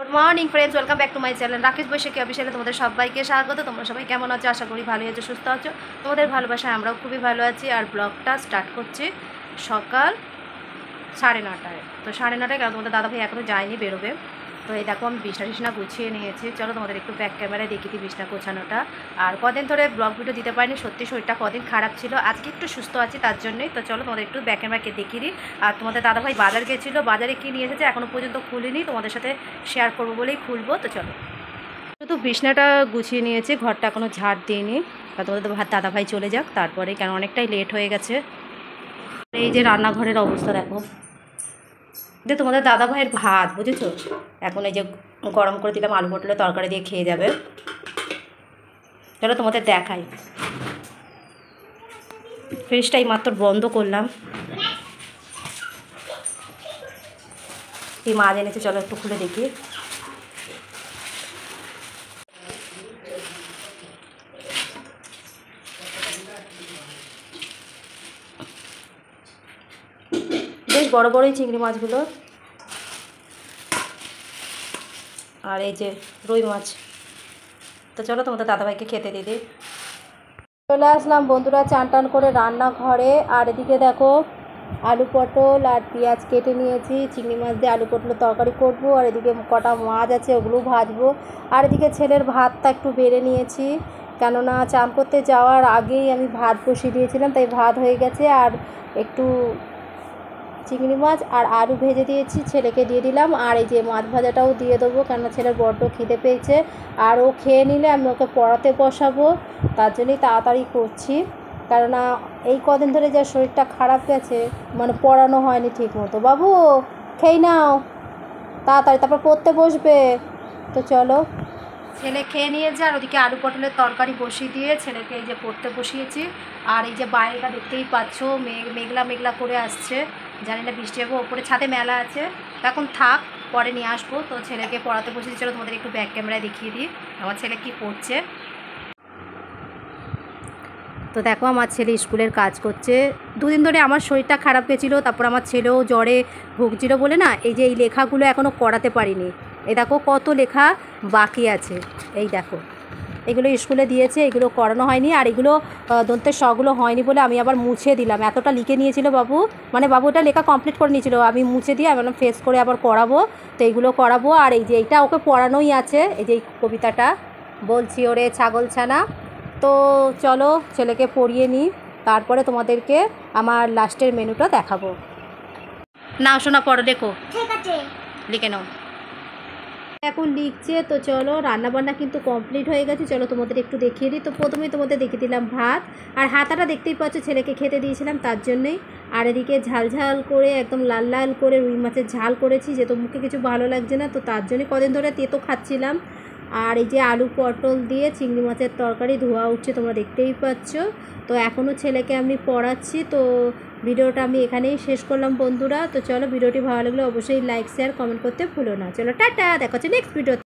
Good morning friends, welcome back to my channel Rakesh Baishakhi অফিসিয়ালে তোমাদের সবাইকে স্বাগত। তোমরা সবাই কেমন আছো? আশা করি ভালোই আছো, সুস্থ আছো। তোমাদের ভালোবাসায় আমরাও খুবই ভালো আছি। আর ব্লগটা স্টার্ট করছি সকাল 9:30টায়। তো 9:30টায় কারণ তোমাদের দাদাভাই এখনও যায়নি, বেরোবে। তো এই দেখো আমি বিছনা গুছিয়ে নিয়েছি। চলো তোমাদের একটু ব্যাক ক্যামেরায় দেখিয়ে দিই বিছনা গোছানোটা। আর কদিন ধরে ব্লগ ভিডিও দিতে পারিনি, সত্যি শরীরটা কদিন খারাপ ছিল। আজকে একটু সুস্থ আছি তার জন্যই। তো চলো তোমাদের একটু ব্যাক ক্যামেরাকে দেখিয়ে দিই। আর তোমাদের দাদাভাই বাজার গেছিলো, বাজারে কী নিয়ে এসেছে এখনও পর্যন্ত খুলিনি, তোমাদের সাথে শেয়ার করবো বলেই খুলবো। তো চলো, শুধু বিছনাটা গুছিয়ে নিয়েছি, ঘরটা এখনও ঝাড় দিইনি। আর তোমাদের দাদাভাই চলে যাক তারপরে, কেন অনেকটাই লেট হয়ে গেছে। এই যে রান্নাঘরের অবস্থা দেখো, যে তোমাদের দাদাভাইয়ের ভাত বুঝেছো, এখন এই যে গরম করে দিলাম, আলু পটলের তরকারি দিয়ে খেয়ে যাবে। চলো তোমাদের দেখাই। ফ্রিজটা এই মাত্র বন্ধ করলাম, এই মাছ এনেছে, চলো একটু খুলে দেখি। বেশ বড় বড়ই চিংড়ি মাছগুলো, আর এই যে রুই মাছ। তো চলো তোমাদের দাদাভাইকে খেতে দিদি। চলে আসলাম বন্ধুরা চান টান করে রান্নাঘরে। আর এদিকে দেখো আলু পটল আর পেঁয়াজ কেটে নিয়েছি, চিংড়ি মাছ দিয়ে আলু পটলের তরকারি করবো। আর এদিকে কটা মাছ আছে, ওগুলোও ভাজবো। আর এদিকে ছেলের ভাতটা একটু বেড়ে নিয়েছি, কেননা চান করতে যাওয়ার আগেই আমি ভাত বসিয়ে দিয়েছিলাম, তাই ভাত হয়ে গেছে। আর একটু চিংড়ি মাছ আর আলু ভেজে দিয়েছি, ছেলেকে দিয়ে দিলাম। আর এই যে মাছ ভাজাটাও দিয়ে দেবো, কেননা ছেলের বড্ড খিদে পেয়েছে। আর ও খেয়ে নিলে আমি ওকে পড়াতে বসাবো, তার জন্যই তাড়াতাড়ি করছি। কেননা এই কদিন ধরে যা শরীরটা খারাপ গেছে, মানে পড়ানো হয়নি ঠিক মতো। বাবু খেয়ে নাও তাড়াতাড়ি, তারপর পড়তে বসবে। তো চলো, ছেলে খেয়ে নিয়েছে। আর ওদিকে আলু পটলের তরকারি বসিয়ে দিয়ে ছেলেকে এই যে পড়তে বসিয়েছি। আর এই যে বাইরেটা দেখতেই পাচ্ছ, মেঘলা মেঘলা করে আসছে, জানি না বৃষ্টি হবে। ওপরে ছাদে মেলা আছে, এখন থাক, পরে নিয়ে আসবো। তো ছেলেকে পড়াতে বসিয়েছি, চলো তোমাদের একটু ব্যাক ক্যামেরায় দেখিয়ে দিই আমার ছেলে কি পড়ছে। তো দেখো আমার ছেলে স্কুলের কাজ করছে। দুদিন ধরে আমার শরীরটা খারাপ গেছিলো, তারপর আমার ছেলেও জ্বরে ভুগছিল বলে না, এই যে এই লেখাগুলো এখনও করাতে পারিনি। এই দেখো কত লেখা বাকি আছে, এই দেখো এগুলো স্কুলে দিয়েছে, এগুলো করানো হয়নি। আর এগুলো দন্তের শগুলো হয়নি বলে আমি আবার মুছে দিলাম। এতটা লিখে নিয়েছিল বাবু, মানে বাবুটা লেখা কমপ্লিট করে নিয়েছিল, আমি মুছে দিয়ে আমি ফেস করে আবার করাবো। তো এইগুলো করাবো। আর এই যে এইটা ওকে পড়ানোই আছে, এই যে এই কবিতাটা, বলছি ওরে ছাগল ছানা। তো চলো ছেলেকে পড়িয়ে নিই, তারপরে তোমাদেরকে আমার লাস্টের মেনুটা দেখাবো। নাও শোনা, পড়ো, লেখো। ঠিক আছে, লিখে নাও। এখন লিখছে। তো চলো, রান্নাবান্না কিন্তু কমপ্লিট হয়ে গেছে, চলো তোমাদের একটু দেখিয়ে দিই। তো প্রথমেই তোমাদের দেখিয়ে দিলাম ভাত, আর হাতাটা দেখতেই পাচ্ছ ছেলেকে খেতে দিয়েছিলাম তার জন্যেই। আর এদিকে ঝাল ঝাল করে একদম লাল লাল করে রুই মাছের ঝাল করেছি, যেহেতু মুখে কিছু ভালো লাগছে না, তো তার জন্যই কদিন ধরে তেতো খাচ্ছিলাম। আর এই যে আলু পটল দিয়ে চিংড়ি মাছের তরকারি ধোয়া উঠছে, তোমরা দেখতেই পাচ্ছ। তো এখনও ছেলেকে আমি পড়াচ্ছি। তো ভিডিওটা আমি এখানেই শেষ করলাম বন্ধুরা। তো চলো, ভিডিওটি ভালো লাগলে অবশ্যই লাইক শেয়ার কমেন্ট করতে ভুলো না। চলো টাটা, দেখা হচ্ছে নেক্সট ভিডিও।